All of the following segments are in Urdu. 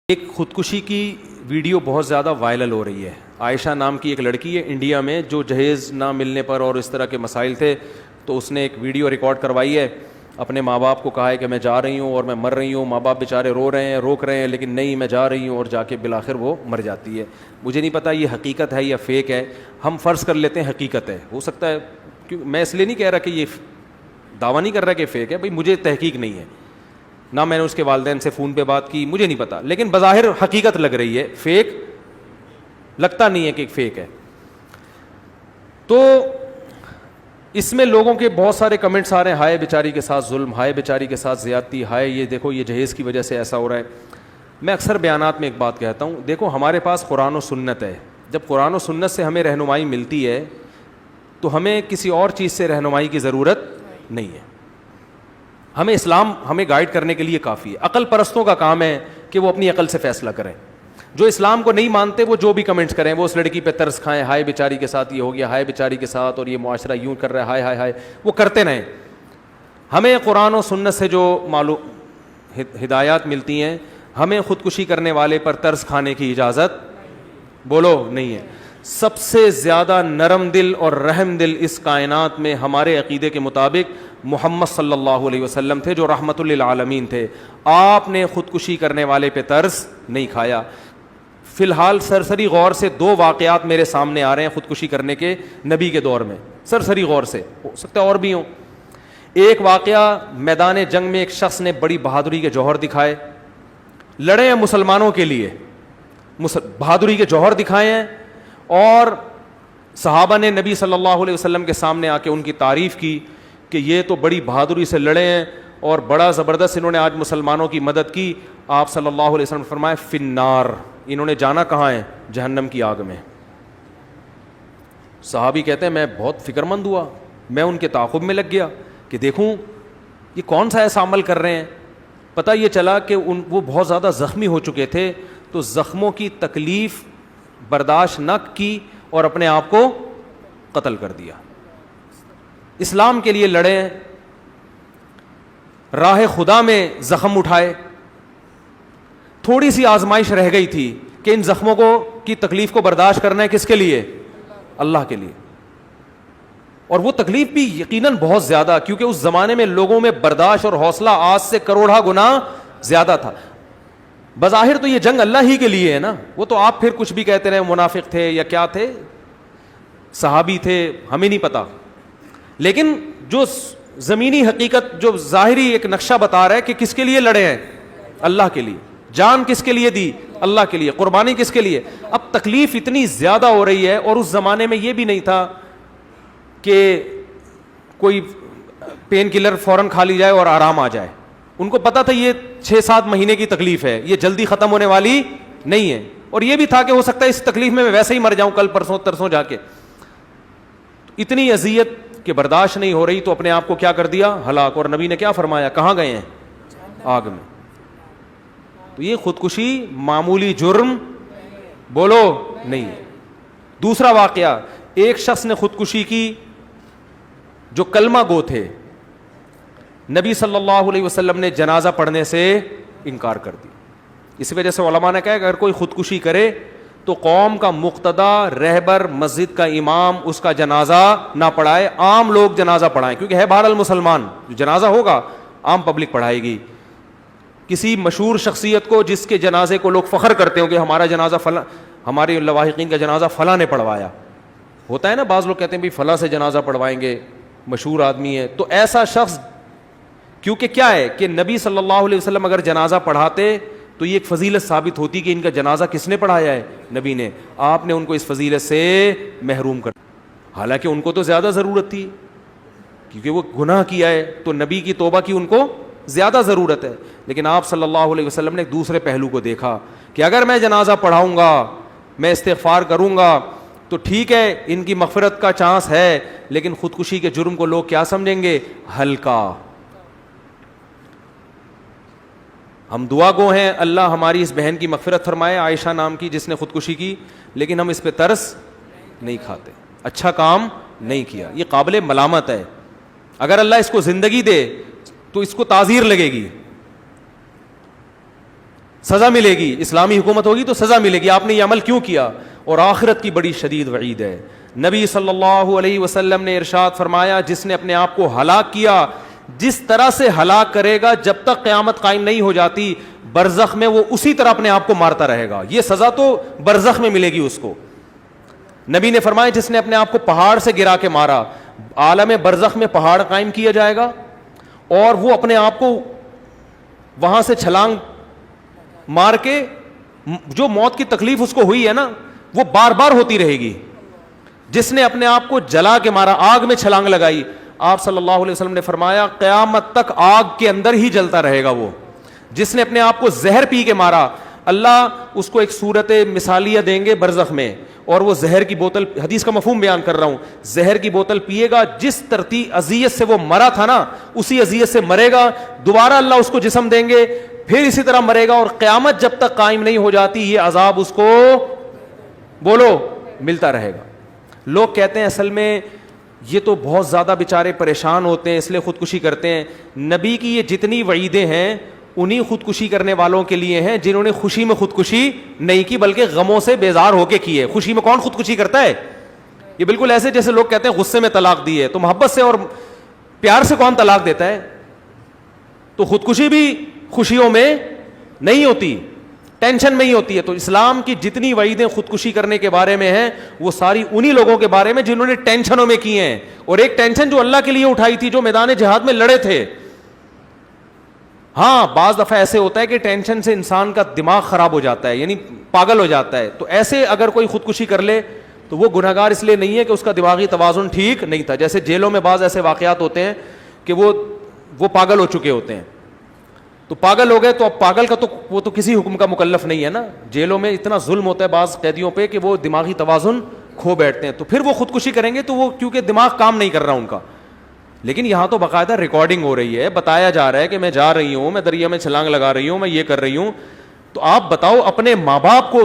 ایک خودکشی کی ویڈیو بہت زیادہ وائرل ہو رہی ہے. عائشہ نام کی ایک لڑکی ہے انڈیا میں, جو جہیز نہ ملنے پر اور اس طرح کے مسائل تھے تو اس نے ایک ویڈیو ریکارڈ کروائی ہے, اپنے ماں باپ کو کہا ہے کہ میں جا رہی ہوں اور میں مر رہی ہوں. ماں باپ بیچارے رو رہے ہیں, روک رہے ہیں, لیکن نہیں میں جا رہی ہوں, اور جا کے بالآخر وہ مر جاتی ہے. مجھے نہیں پتا یہ حقیقت ہے یا فیک ہے, ہم فرض کر لیتے ہیں حقیقت ہے, ہو سکتا ہے, کیونکہ میں اس لیے نہیں کہہ رہا کہ یہ دعویٰ نہیں کر رہا کہ فیک ہے, بھائی مجھے تحقیق نہیں ہے, نہ میں نے اس کے والدین سے فون پہ بات کی, مجھے نہیں پتا, لیکن بظاہر حقیقت لگ رہی ہے, فیک لگتا نہیں ہے کہ فیک ہے. تو اس میں لوگوں کے بہت سارے کمنٹس آ رہے ہیں, ہائے بیچاری کے ساتھ ظلم, ہائے بیچاری کے ساتھ زیادتی, ہائے یہ دیکھو یہ جہیز کی وجہ سے ایسا ہو رہا ہے. میں اکثر بیانات میں ایک بات کہتا ہوں, دیکھو ہمارے پاس قرآن و سنت ہے, جب قرآن و سنت سے ہمیں رہنمائی ملتی ہے تو ہمیں کسی اور چیز سے رہنمائی کی ضرورت نہیں ہے. ہمیں اسلام ہمیں گائیڈ کرنے کے لیے کافی ہے. عقل پرستوں کا کام ہے کہ وہ اپنی عقل سے فیصلہ کریں. جو اسلام کو نہیں مانتے وہ جو بھی کمنٹس کریں, وہ اس لڑکی پہ ترس کھائیں, ہائے بیچاری کے ساتھ یہ ہو گیا, ہائے بیچاری کے ساتھ, اور یہ معاشرہ یوں کر رہا ہے, ہائے ہائے ہائے, وہ کرتے رہیں. ہمیں قرآن و سنت سے جو ہدایات ملتی ہیں, ہمیں خودکشی کرنے والے پر ترس کھانے کی اجازت بولو نہیں ہے. سب سے زیادہ نرم دل اور رحم دل اس کائنات میں ہمارے عقیدے کے مطابق محمد صلی اللہ علیہ وسلم تھے, جو رحمت للعالمین تھے. آپ نے خودکشی کرنے والے پہ ترس نہیں کھایا. فی الحال سرسری غور سے 2 واقعات میرے سامنے آ رہے ہیں خودکشی کرنے کے نبی کے دور میں, سرسری غور سے, ہو سکتا ہے اور بھی ہوں. ایک واقعہ, میدان جنگ میں ایک شخص نے بڑی بہادری کے جوہر دکھائے, لڑے ہیں مسلمانوں کے لیے, بہادری کے جوہر دکھائے ہیں, اور صحابہ نے نبی صلی اللہ علیہ وسلم کے سامنے آ کے ان کی تعریف کی کہ یہ تو بڑی بہادری سے لڑے ہیں اور بڑا زبردست انہوں نے آج مسلمانوں کی مدد کی. آپ صلی اللہ علیہ وسلم نے فرمایا فی النار, انہوں نے جانا کہاں ہے, جہنم کی آگ میں. صحابی کہتے ہیں میں بہت فکر مند ہوا, میں ان کے تعاقب میں لگ گیا کہ دیکھوں یہ کون سا ایسا عمل کر رہے ہیں. پتہ یہ چلا کہ وہ بہت زیادہ زخمی ہو چکے تھے, تو زخموں کی تکلیف برداشت نہ کی اور اپنے آپ کو قتل کر دیا. اسلام کے لیے لڑے ہیں, راہ خدا میں زخم اٹھائے, تھوڑی سی آزمائش رہ گئی تھی کہ ان زخموں کی تکلیف کو برداشت کرنا ہے کس کے لیے, اللہ کے لیے. اور وہ تکلیف بھی یقیناً بہت زیادہ, کیونکہ اس زمانے میں لوگوں میں برداشت اور حوصلہ آج سے کروڑا گنا زیادہ تھا. بظاہر تو یہ جنگ اللہ ہی کے لیے ہے نا, وہ تو آپ پھر کچھ بھی کہتے رہے, منافق تھے یا کیا تھے, صحابی تھے, ہمیں نہیں پتا, لیکن جو زمینی حقیقت, جو ظاہری ایک نقشہ بتا رہا ہے کہ کس کے لیے لڑے ہیں, اللہ کے لیے. جان کس کے لیے دی, اللہ کے لیے. قربانی کس کے لیے. اب تکلیف اتنی زیادہ ہو رہی ہے, اور اس زمانے میں یہ بھی نہیں تھا کہ کوئی پین کلر فوراً کھا لی جائے اور آرام آ جائے. ان کو پتا تھا یہ 6-7 مہینے کی تکلیف ہے, یہ جلدی ختم ہونے والی نہیں ہے. اور یہ بھی تھا کہ ہو سکتا ہے اس تکلیف میں ویسے ہی مر جاؤں کل پرسوں ترسوں جا کے. اتنی اذیت کہ برداشت نہیں ہو رہی, تو اپنے آپ کو کیا کر دیا, ہلاک. اور نبی نے کیا فرمایا, کہاں گئے ہیں, آگ میں. تو یہ خودکشی معمولی جرم بولو نہیں ہے. دوسرا واقعہ, ایک شخص نے خودکشی کی جو کلمہ گو تھے, نبی صلی اللہ علیہ وسلم نے جنازہ پڑھنے سے انکار کر دی. اس وجہ سے علماء نے کہا کہ اگر کوئی خودکشی کرے تو قوم کا مقتدی, رہبر, مسجد کا امام اس کا جنازہ نہ پڑھائے, عام لوگ جنازہ پڑھائیں, کیونکہ ہے بہرحال مسلمان, جنازہ ہوگا عام پبلک پڑھائے گی. کسی مشہور شخصیت کو جس کے جنازے کو لوگ فخر کرتے ہوں کہ ہمارا جنازہ فلاں, ہمارے لواحقین کا جنازہ فلاں نے پڑھوایا, ہوتا ہے نا, بعض لوگ کہتے ہیں بھی فلاں سے جنازہ پڑھوائیں گے, مشہور آدمی ہے. تو ایسا شخص, کیونکہ کیا ہے کہ نبی صلی اللہ علیہ وسلم اگر جنازہ پڑھاتے تو یہ ایک فضیلت ثابت ہوتی کہ ان کا جنازہ کس نے پڑھایا ہے, نبی نے. آپ نے ان کو اس فضیلت سے محروم کر, حالانکہ ان کو تو زیادہ ضرورت تھی کیونکہ وہ گناہ کیا ہے, تو نبی کی توبہ کی ان کو زیادہ ضرورت ہے. لیکن آپ صلی اللہ علیہ وسلم نے ایک دوسرے پہلو کو دیکھا کہ اگر میں جنازہ پڑھاؤں گا, میں استغفار کروں گا, تو ٹھیک ہے ان کی مغفرت کا چانس ہے, لیکن خودکشی کے جرم کو لوگ کیا سمجھیں گے, ہلکا. ہم دعا گو ہیں اللہ ہماری اس بہن کی مغفرت فرمائے, عائشہ نام کی جس نے خودکشی کی, لیکن ہم اس پہ ترس نہیں کھاتے, اچھا کام نہیں کیا. یہ قابل ملامت ہے. اگر اللہ اس کو زندگی دے تو اس کو تعزیر لگے گی. سزا ملے گی, اسلامی حکومت ہوگی تو سزا ملے گی, آپ نے یہ عمل کیوں کیا. اور آخرت کی بڑی شدید وعید ہے. نبی صلی اللہ علیہ وسلم نے ارشاد فرمایا, جس نے اپنے آپ کو ہلاک کیا, جس طرح سے ہلاک کرے گا جب تک قیامت قائم نہیں ہو جاتی, برزخ میں وہ اسی طرح اپنے آپ کو مارتا رہے گا. یہ سزا تو برزخ میں ملے گی اس کو. نبی نے فرمایا, جس نے اپنے آپ کو پہاڑ سے گرا کے مارا, عالم برزخ میں پہاڑ قائم کیا جائے گا اور وہ اپنے آپ کو وہاں سے چھلانگ مار کے, جو موت کی تکلیف اس کو ہوئی ہے نا وہ بار بار ہوتی رہے گی. جس نے اپنے آپ کو جلا کے مارا, آگ میں چھلانگ لگائی, آپ صلی اللہ علیہ وسلم نے فرمایا قیامت تک آگ کے اندر ہی جلتا رہے گا وہ. جس نے اپنے آپ کو زہر پی کے مارا, اللہ اس کو ایک صورت مثالیہ دیں گے برزخ میں, اور وہ زہر کی بوتل, حدیث کا مفہوم بیان کر رہا ہوں, زہر کی بوتل پیے گا, جس ترتیب اذیت سے وہ مرا تھا نا اسی اذیت سے مرے گا, دوبارہ اللہ اس کو جسم دیں گے, پھر اسی طرح مرے گا, اور قیامت جب تک قائم نہیں ہو جاتی یہ عذاب اس کو بولو ملتا رہے گا. لوگ کہتے ہیں اصل میں یہ تو بہت زیادہ بیچارے پریشان ہوتے ہیں اس لیے خودکشی کرتے ہیں. نبی کی یہ جتنی وعیدیں ہیں انہی خودکشی کرنے والوں کے لیے ہیں جنہوں نے خوشی میں خودکشی نہیں کی بلکہ غموں سے بیزار ہو کے کی ہے. خوشی میں کون خودکشی کرتا ہے؟ یہ بالکل ایسے جیسے لوگ کہتے ہیں غصے میں طلاق دی ہے, تو محبت سے اور پیار سے کون طلاق دیتا ہے؟ تو خودکشی بھی خوشیوں میں نہیں ہوتی, ٹینشن میں ہی ہوتی ہے. تو اسلام کی جتنی وعیدیں خودکشی کرنے کے بارے میں ہیں وہ ساری انہی لوگوں کے بارے میں جنہوں نے ٹینشنوں میں کی ہیں. اور ایک ٹینشن جو اللہ کے لیے اٹھائی تھی, جو میدان جہاد میں لڑے تھے. ہاں بعض دفعہ ایسے ہوتا ہے کہ ٹینشن سے انسان کا دماغ خراب ہو جاتا ہے, یعنی پاگل ہو جاتا ہے, تو ایسے اگر کوئی خودکشی کر لے تو وہ گنہگار اس لیے نہیں ہے کہ اس کا دماغی توازن ٹھیک نہیں تھا. جیسے جیلوں میں بعض ایسے واقعات ہوتے ہیں کہ وہ پاگل ہو چکے ہوتے ہیں, تو پاگل ہو گئے تو اب پاگل کا تو وہ تو کسی حکم کا مکلف نہیں ہے نا. جیلوں میں اتنا ظلم ہوتا ہے بعض قیدیوں پہ کہ وہ دماغی توازن کھو بیٹھتے ہیں, تو پھر وہ خودکشی کریں گے تو وہ کیونکہ دماغ کام نہیں کر رہا ان کا. لیکن یہاں تو باقاعدہ ریکارڈنگ ہو رہی ہے, بتایا جا رہا ہے کہ میں جا رہی ہوں, میں دریا میں چھلانگ لگا رہی ہوں, میں یہ کر رہی ہوں. تو آپ بتاؤ اپنے ماں باپ کو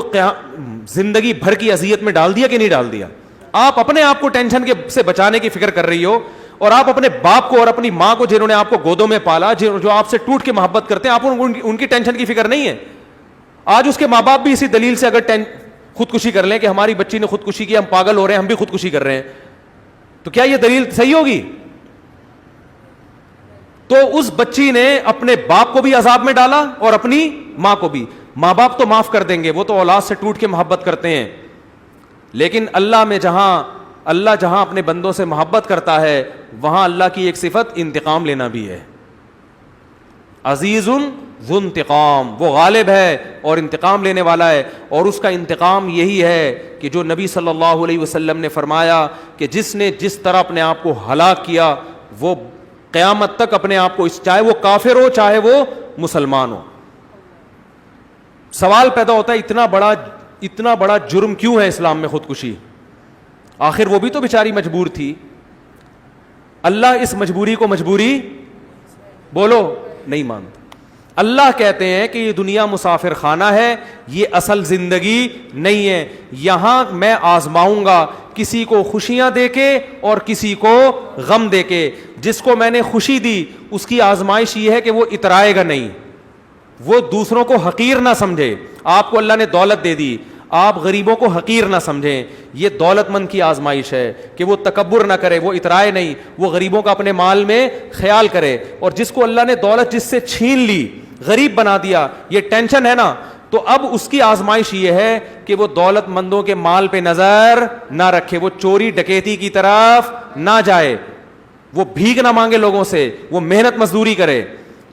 زندگی بھر کی اذیت میں ڈال دیا کہ نہیں ڈال دیا؟ آپ اپنے آپ کو ٹینشن سے بچانے کی فکر کر رہی ہو, اور آپ اپنے باپ کو اور اپنی ماں کو جنہوں نے آپ کو گودوں میں پالا, جو آپ سے ٹوٹ کے محبت کرتے ہیں, آپ ان کی ٹینشن کی فکر نہیں ہے. آج اس کے ماں باپ بھی اسی دلیل سے اگر خودکشی کر لیں کہ ہماری بچی نے خودکشی کی, ہم پاگل ہو رہے ہیں, ہم بھی خودکشی کر رہے ہیں, تو کیا یہ دلیل صحیح ہوگی؟ تو اس بچی نے اپنے باپ کو بھی عذاب میں ڈالا اور اپنی ماں کو بھی. ماں باپ تو معاف کر دیں گے, وہ تو اولاد سے ٹوٹ کے محبت کرتے ہیں, لیکن اللہ جہاں اپنے بندوں سے محبت کرتا ہے وہاں اللہ کی ایک صفت انتقام لینا بھی ہے. عزیز ذو انتقام, وہ غالب ہے اور انتقام لینے والا ہے. اور اس کا انتقام یہی ہے کہ جو نبی صلی اللہ علیہ وسلم نے فرمایا کہ جس نے جس طرح اپنے آپ کو ہلاک کیا وہ قیامت تک اپنے آپ کو, چاہے وہ کافر ہو چاہے وہ مسلمان ہو. سوال پیدا ہوتا ہے اتنا بڑا جرم کیوں ہے اسلام میں خودکشی؟ آخر وہ بھی تو بیچاری مجبور تھی. اللہ اس مجبوری کو مجبوری بولو نہیں مانتا. اللہ کہتے ہیں کہ یہ دنیا مسافر خانہ ہے, یہ اصل زندگی نہیں ہے, یہاں میں آزماؤں گا کسی کو خوشیاں دے کے اور کسی کو غم دے کے. جس کو میں نے خوشی دی اس کی آزمائش یہ ہے کہ وہ اترائے گا نہیں, وہ دوسروں کو حقیر نہ سمجھے. آپ کو اللہ نے دولت دے دی, آپ غریبوں کو حقیر نہ سمجھیں, یہ دولت مند کی آزمائش ہے کہ وہ تکبر نہ کرے, وہ اترائے نہیں, وہ غریبوں کا اپنے مال میں خیال کرے. اور جس کو اللہ نے دولت جس سے چھین لی, غریب بنا دیا, یہ ٹینشن ہے نا, تو اب اس کی آزمائش یہ ہے کہ وہ دولت مندوں کے مال پہ نظر نہ رکھے, وہ چوری ڈکیتی کی طرف نہ جائے, وہ بھیک نہ مانگے لوگوں سے, وہ محنت مزدوری کرے.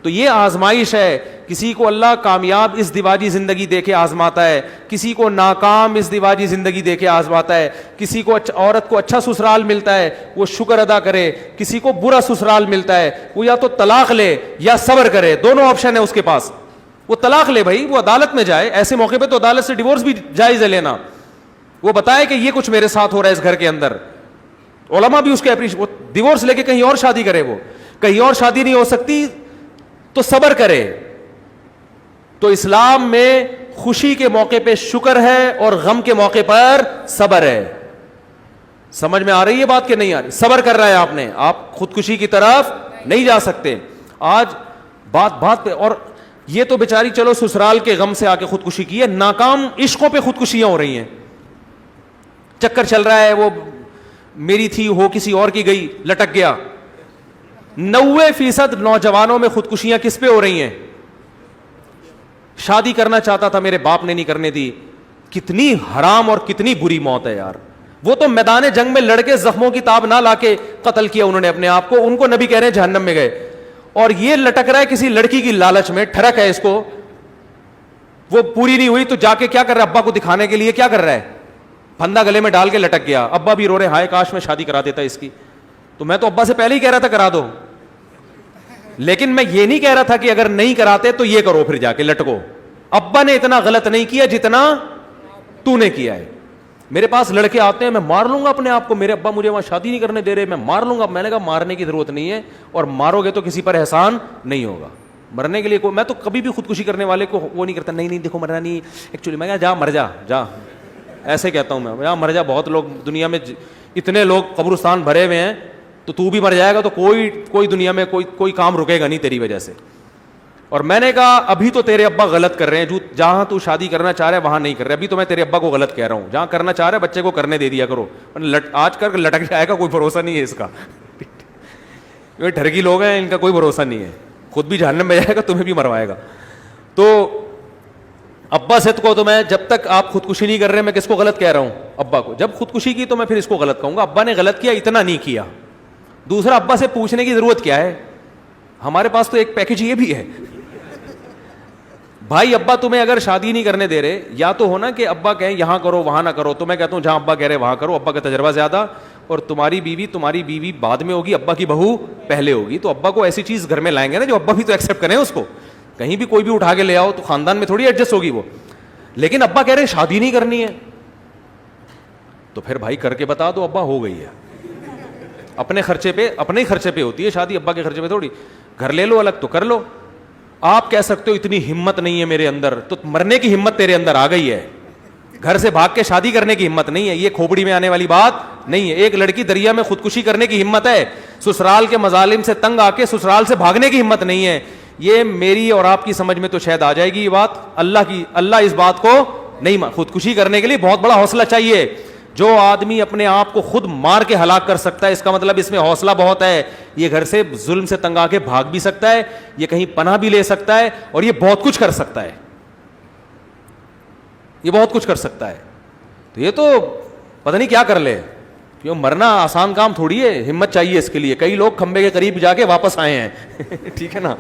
تو یہ آزمائش ہے. کسی کو اللہ کامیاب اس دیواجی زندگی دے کے آزماتا ہے, کسی کو ناکام اس دیواجی زندگی دے کے آزماتا ہے. کسی کو عورت کو اچھا سسرال ملتا ہے وہ شکر ادا کرے, کسی کو برا سسرال ملتا ہے وہ یا تو طلاق لے یا صبر کرے, دونوں آپشن ہے اس کے پاس. وہ طلاق لے بھائی, وہ عدالت میں جائے, ایسے موقع پہ تو عدالت سے ڈیورس بھی جائز ہے لینا. وہ بتائے کہ یہ کچھ میرے ساتھ ہو رہا ہے اس گھر کے اندر, علماء بھی اس کے وہ ڈیورس لے کے کہیں اور شادی کرے, وہ کہیں اور شادی نہیں ہو سکتی تو صبر کرے. تو اسلام میں خوشی کے موقع پہ شکر ہے اور غم کے موقع پر صبر ہے. سمجھ میں آ رہی ہے بات کہ نہیں آ رہی؟ صبر کر رہا ہے آپ خودکشی کی طرف نہیں جا سکتے. آج بات پہ, اور یہ تو بیچاری چلو سسرال کے غم سے آ کے خودکشی کی ہے, ناکام عشقوں پہ خودکشیاں ہو رہی ہیں. چکر چل رہا ہے, وہ میری تھی ہو کسی اور کی گئی, لٹک گیا. 90% نوجوانوں میں خودکشیاں کس پہ ہو رہی ہیں؟ شادی کرنا چاہتا تھا میرے باپ نے نہیں کرنے دی. کتنی حرام اور کتنی بری موت ہے یار. وہ تو میدان جنگ میں لڑکے زخموں کی تاب نہ لا کے قتل کیا انہوں نے اپنے آپ کو, ان کو نبی کہہ رہے ہیں جہنم میں گئے. اور یہ لٹک رہا ہے کسی لڑکی کی لالچ میں, ٹھڑک ہے اس کو, وہ پوری نہیں ہوئی تو جا کے کیا کر رہا ہے, ابا کو دکھانے کے لیے کیا کر رہا ہے, پھندا گلے میں ڈال کے لٹک گیا. ابا بھی رو رہے, ہائے کاش میں شادی کرا دیتا اس کی. تو میں تو ابا سے پہلے ہی کہہ رہا تھا کرا دو, لیکن میں یہ نہیں کہہ رہا تھا کہ اگر نہیں کراتے تو یہ کرو, پھر جا کے لٹکو. ابا نے اتنا غلط نہیں کیا جتنا تو نے کیا ہے. میرے پاس لڑکے آتے ہیں, میں مار لوں گا اپنے آپ کو, میرے ابا مجھے وہاں شادی نہیں کرنے دے رہے, میں مار لوں گا. میں نے کہا مارنے کی ضرورت نہیں ہے, اور مارو گے تو کسی پر احسان نہیں ہوگا. مرنے کے لیے میں تو کبھی بھی خودکشی کرنے والے کو وہ نہیں کرتا, نہیں دیکھو مرنا نہیں, ایکچولی میں کہا جا مر جا, جا, ایسے کہتا ہوں میں, جا مر جا. بہت لوگ دنیا میں اتنے لوگ قبرستان بھرے ہوئے ہیں, تو بھی مر جائے گا تو کوئی دنیا میں کوئی کام رکے گا نہیں تیری وجہ سے. اور میں نے کہا ابھی تو تیرے ابا غلط کر رہے ہیں, جو جہاں تو شادی کرنا چاہ رہا ہے وہاں نہیں کر رہے. ابھی تو میں تیرے ابا کو غلط کہہ رہا ہوں, جہاں کرنا چاہ رہا ہے بچے کو کرنے دے دیا کرو. آج کر لٹک جائے گا, کوئی بھروسہ نہیں ہے اس کا. یہ ڈھرگی لوگ ہیں, ان کا کوئی بھروسہ نہیں ہے, خود بھی جہنم میں جائے گا, تمہیں بھی مروائے گا. تو ابا سے تو میں جب تک آپ خودکشی نہیں کر رہے, میں کس کو غلط کہہ رہا ہوں, ابا کو. جب خودکشی کی تو میں پھر اس کو غلط کہوں گا, ابا نے غلط کیا, اتنا نہیں کیا. دوسرا, ابا سے پوچھنے کی ضرورت کیا ہے, ہمارے پاس تو ایک پیکج یہ بھی ہے. بھائی ابا تمہیں اگر شادی نہیں کرنے دے رہے, یا تو ہونا کہ ابا کہیں یہاں کرو وہاں نہ کرو, تو میں کہتا ہوں جہاں ابا کہہ رہے وہاں کرو, ابا کا تجربہ زیادہ, اور تمہاری بیوی بعد میں ہوگی, ابا کی بہو پہلے ہوگی. تو ابا کو ایسی چیز گھر میں لائیں گے نا جو ابا بھی تو ایکسیپٹ کریں اس کو. کہیں بھی کوئی بھی اٹھا کے لے آؤ تو خاندان میں تھوڑی ایڈجسٹ ہوگی وہ. لیکن ابا کہہ رہے شادی نہیں کرنی ہے, تو پھر بھائی کر کے بتا دو ابا ہو گئی ہے. اپنے ہی خرچے پہ ہوتی ہے شادی, ابا کے خرچے پہ تھوڑی. گھر لے لو الگ تو کر لو. آپ کہہ سکتے ہو اتنی ہمت نہیں ہے میرے اندر, تو مرنے کی ہمت تیرے اندر آ گئی ہے, گھر سے بھاگ کے شادی کرنے کی ہمت نہیں ہے. یہ کھوپڑی میں آنے والی بات نہیں ہے. ایک لڑکی دریا میں خودکشی کرنے کی ہمت ہے, سسرال کے مظالم سے تنگ آ کے سسرال سے بھاگنے کی ہمت نہیں ہے. یہ میری اور آپ کی سمجھ میں تو شاید آ جائے گی یہ بات, اللہ اس بات کو نہیں. خودکشی کرنے کے لیے بہت بڑا حوصلہ چاہیے. جو آدمی اپنے آپ کو خود مار کے ہلاک کر سکتا ہے, اس کا مطلب اس میں حوصلہ بہت ہے. یہ گھر سے ظلم سے تنگ آ کے بھاگ بھی سکتا ہے, یہ کہیں پناہ بھی لے سکتا ہے, اور یہ بہت کچھ کر سکتا ہے, یہ بہت کچھ کر سکتا ہے. تو یہ تو پتہ نہیں کیا کر لے, کیوں مرنا آسان کام تھوڑی ہے, ہمت چاہیے اس کے لیے. کئی لوگ کھمبے کے قریب جا کے واپس آئے ہیں ٹھیک ہے نا,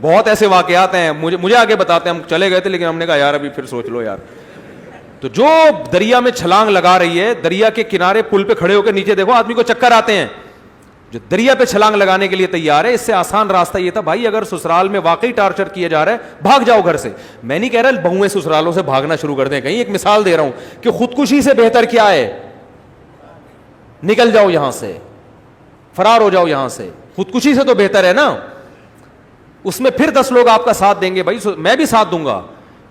بہت ایسے واقعات ہیں. مجھے آگے بتاتے ہیں, ہم چلے گئے تھے لیکن ہم نے کہا یار ابھی پھر سوچ لو یار. تو جو دریا میں چھلانگ لگا رہی ہے, دریا کے کنارے پل پہ کھڑے ہو کے نیچے دیکھو آدمی کو چکر آتے ہیں, جو دریا پہ چھلانگ لگانے کے لیے تیار ہے. اس سے آسان راستہ یہ تھا بھائی, اگر سسرال میں واقعی ٹارچر کیا جا رہا ہے, بھاگ جاؤ گھر سے. میں نہیں کہہ رہا بہویں سسرالوں سے بھاگنا شروع کر دیں, کہیں ایک مثال دے رہا ہوں کہ خودکشی سے بہتر کیا ہے, نکل جاؤ یہاں سے, فرار ہو جاؤ یہاں سے. خودکشی سے تو بہتر ہے نا, اس میں پھر 10 لوگ آپ کا ساتھ دیں گے. بھائی میں بھی ساتھ دوں گا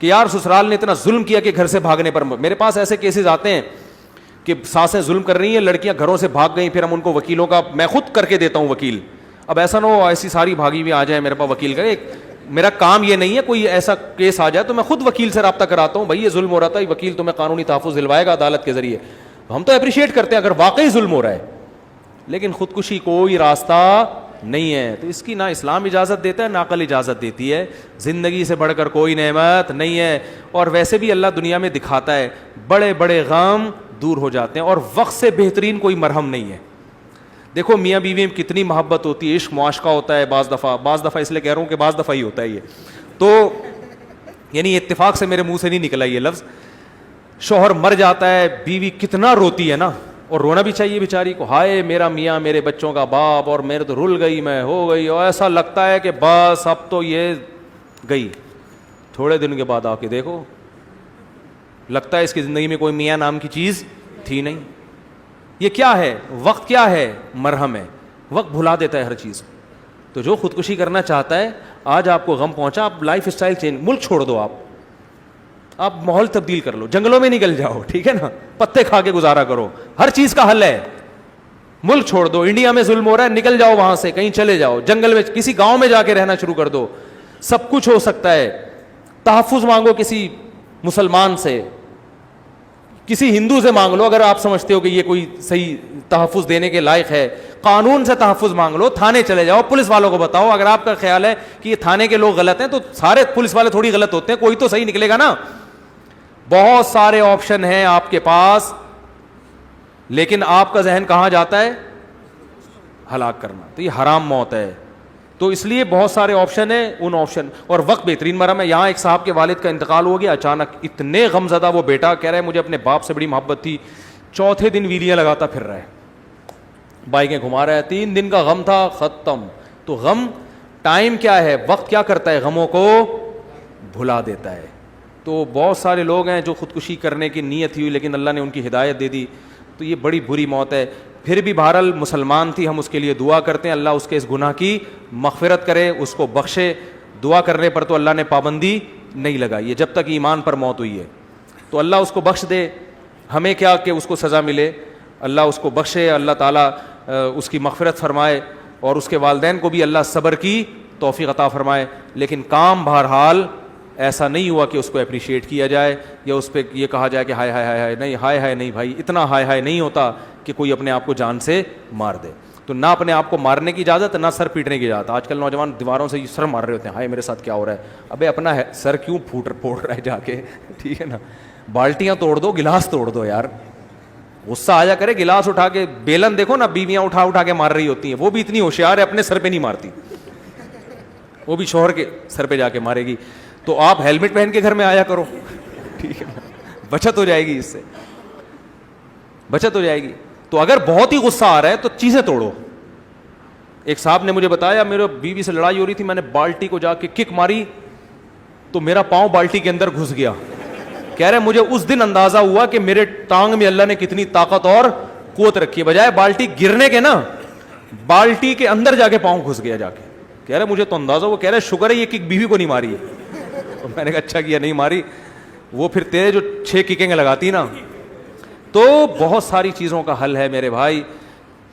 کہ یار سسرال نے اتنا ظلم کیا کہ گھر سے بھاگنے پر. میرے پاس ایسے کیسز آتے ہیں کہ ساسیں ظلم کر رہی ہیں, لڑکیاں گھروں سے بھاگ گئیں, پھر ہم ان کو وکیلوں کا, میں خود کر کے دیتا ہوں وکیل. اب ایسا نہ ہو ایسی ساری بھاگی ہوئی آ جائیں میرے پاس وکیل کا. میرا کام یہ نہیں ہے, کوئی ایسا کیس آ جائے تو میں خود وکیل سے رابطہ کراتا ہوں, بھائی یہ ظلم ہو رہا تھا, وکیل تمہیں قانونی تحفظ دلوائے گا عدالت کے ذریعے. ہم تو اپریشیٹ کرتے ہیں اگر واقعی ظلم ہو رہا ہے, لیکن خودکشی کوئی راستہ نہیں ہے. تو اس کی نہ اسلام اجازت دیتا ہے نہ عقل اجازت دیتی ہے. زندگی سے بڑھ کر کوئی نعمت نہیں ہے. اور ویسے بھی اللہ دنیا میں دکھاتا ہے, بڑے بڑے غم دور ہو جاتے ہیں, اور وقت سے بہترین کوئی مرہم نہیں ہے. دیکھو میاں بیوی میں کتنی محبت ہوتی ہے, عشق معاشقہ ہوتا ہے, بعض دفعہ اس لیے کہہ رہا ہوں کہ بعض دفعہ ہی ہوتا ہے یہ تو, یعنی اتفاق سے میرے منہ سے نہیں نکلا یہ لفظ. شوہر مر جاتا ہے, بیوی کتنا روتی ہے نا, اور رونا بھی چاہیے بیچاری کو, ہائے میرا میاں میرے بچوں کا باپ, اور میرے تو رل گئی, میں ہو گئی, اور ایسا لگتا ہے کہ بس اب تو یہ گئی. تھوڑے دن کے بعد آ کے دیکھو, لگتا ہے اس کی زندگی میں کوئی میاں نام کی چیز تھی نہیں. یہ کیا ہے, وقت کیا ہے, مرہم ہے. وقت بھلا دیتا ہے ہر چیز. تو جو خودکشی کرنا چاہتا ہے, آج آپ کو غم پہنچا, آپ لائف اسٹائل چینج, ملک چھوڑ دو, آپ ماحول تبدیل کر لو, جنگلوں میں نکل جاؤ, ٹھیک ہے نا, پتے کھا کے گزارا کرو, ہر چیز کا حل ہے. ملک چھوڑ دو, انڈیا میں ظلم ہو رہا ہے, نکل جاؤ وہاں سے, کہیں چلے جاؤ جنگل میں, کسی گاؤں میں جا کے رہنا شروع کر دو. سب کچھ ہو سکتا ہے. تحفظ مانگو کسی مسلمان سے, کسی ہندو سے مانگ لو اگر آپ سمجھتے ہو کہ یہ کوئی صحیح تحفظ دینے کے لائق ہے. قانون سے تحفظ مانگ لو, تھانے چلے جاؤ, پولیس والوں کو بتاؤ. اگر آپ کا خیال ہے کہ یہ تھانے کے لوگ غلط ہیں تو سارے پولیس والے تھوڑی غلط ہوتے ہیں, کوئی تو صحیح نکلے گا نا. بہت سارے آپشن ہیں آپ کے پاس, لیکن آپ کا ذہن کہاں جاتا ہے؟ ہلاک کرنا. تو یہ حرام موت ہے. تو اس لیے بہت سارے آپشن ہیں, ان آپشن اور وقت بہترین مرہم ہے. یہاں ایک صاحب کے والد کا انتقال ہو گیا اچانک, اتنے غم زدہ وہ بیٹا, کہہ رہے مجھے اپنے باپ سے بڑی محبت تھی, چوتھے دن ویلیاں لگاتا پھر رہا ہے, بائکیں گھما رہا ہے, 3 دن کا غم تھا, ختم. تو غم ٹائم کیا ہے, وقت کیا کرتا ہے, غموں کو بھلا دیتا ہے. تو بہت سارے لوگ ہیں جو خودکشی کرنے کی نیت ہوئی لیکن اللہ نے ان کی ہدایت دے دی, تو یہ بڑی بری موت ہے. پھر بھی بہرحال مسلمان تھی, ہم اس کے لیے دعا کرتے ہیں, اللہ اس کے اس گناہ کی مغفرت کرے, اس کو بخشے. دعا کرنے پر تو اللہ نے پابندی نہیں لگائی ہے جب تک ایمان پر موت ہوئی ہے. تو اللہ اس کو بخش دے, ہمیں کیا کہ اس کو سزا ملے, اللہ اس کو بخشے, اللہ تعالیٰ اس کی مغفرت فرمائے, اور اس کے والدین کو بھی اللہ صبر کی توفیق عطا فرمائے. لیکن کام بہرحال ایسا نہیں ہوا کہ اس کو اپریشیٹ کیا جائے یا اس پہ یہ کہا جائے کہ ہائے ہائے ہائے ہائے, نہیں, ہائے ہائے نہیں بھائی, اتنا ہائے ہائے نہیں ہوتا کہ کوئی اپنے آپ کو جان سے مار دے. تو نہ اپنے آپ کو مارنے کی اجازت, نہ سر پیٹنے کی اجازت. آج کل نوجوان دیواروں سے سر مار رہے ہوتے ہیں, ہائے میرے ساتھ کیا ہو رہا ہے. ابے اپنا سر کیوں پھوڑ رہا ہے جا کے, ٹھیک ہے نا. بالٹیاں توڑ دو, گلاس توڑ دو یار, غصہ آ جا کرے. گلاس اٹھا کے, بیلن دیکھو نا, بیویاں اٹھا کے مار رہی ہوتی ہیں, وہ بھی اتنی ہوشیار ہے اپنے سر پہ نہیں مارتی, وہ بھی شوہر کے سر پہ جا کے مارے گی. تو آپ ہیلمٹ پہن کے گھر میں آیا کرو, ٹھیک ہے نا, بچت ہو جائے گی, اس سے بچت ہو جائے گی. تو اگر بہت ہی غصہ آ رہا ہے تو چیزیں توڑو. ایک صاحب نے مجھے بتایا, میرے بیوی سے لڑائی ہو رہی تھی, میں نے بالٹی کو جا کے کک ماری تو میرا پاؤں بالٹی کے اندر گھس گیا. کہہ رہے مجھے اس دن اندازہ ہوا کہ میرے ٹانگ میں اللہ نے کتنی طاقت اور قوت رکھی ہے, بجائے بالٹی گرنے کے نا, بالٹی کے اندر جا کے پاؤں گھس گیا جا کے. کہہ رہے مجھے تو اندازہ, وہ کہہ رہے شکر ہے یہ کک بیوی کو نہیں ماری ہے. تو میں نے کہا اچھا کیا نہیں ماری, وہ پھر تیرے جو 6 ککیں لگاتی نا. تو بہت ساری چیزوں کا حل ہے میرے بھائی.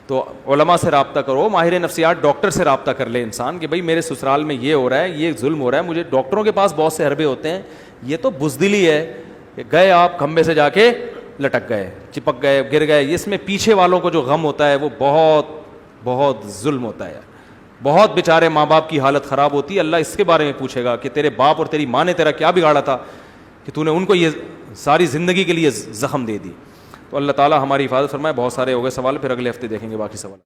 تو علماء سے رابطہ کرو, ماہر نفسیات ڈاکٹر سے رابطہ کر لے انسان کہ بھائی میرے سسرال میں یہ ہو رہا ہے, یہ ظلم ہو رہا ہے مجھے. ڈاکٹروں کے پاس بہت سے حربے ہوتے ہیں, یہ تو بزدلی ہے کہ گئے آپ کھمبے سے جا کے لٹک گئے, چپک گئے, گر گئے. اس میں پیچھے والوں کو جو غم ہوتا ہے وہ بہت بہت ظلم ہوتا ہے. بہت بیچارے ماں باپ کی حالت خراب ہوتی ہے. اللہ اس کے بارے میں پوچھے گا کہ تیرے باپ اور تیری ماں نے تیرا کیا بگاڑا تھا کہ تو نے ان کو یہ ساری زندگی کے لیے زخم دے دی. تو اللہ تعالیٰ ہماری حفاظت فرمائے. بہت سارے ہو گئے سوال, پھر اگلے ہفتے دیکھیں گے باقی سوال.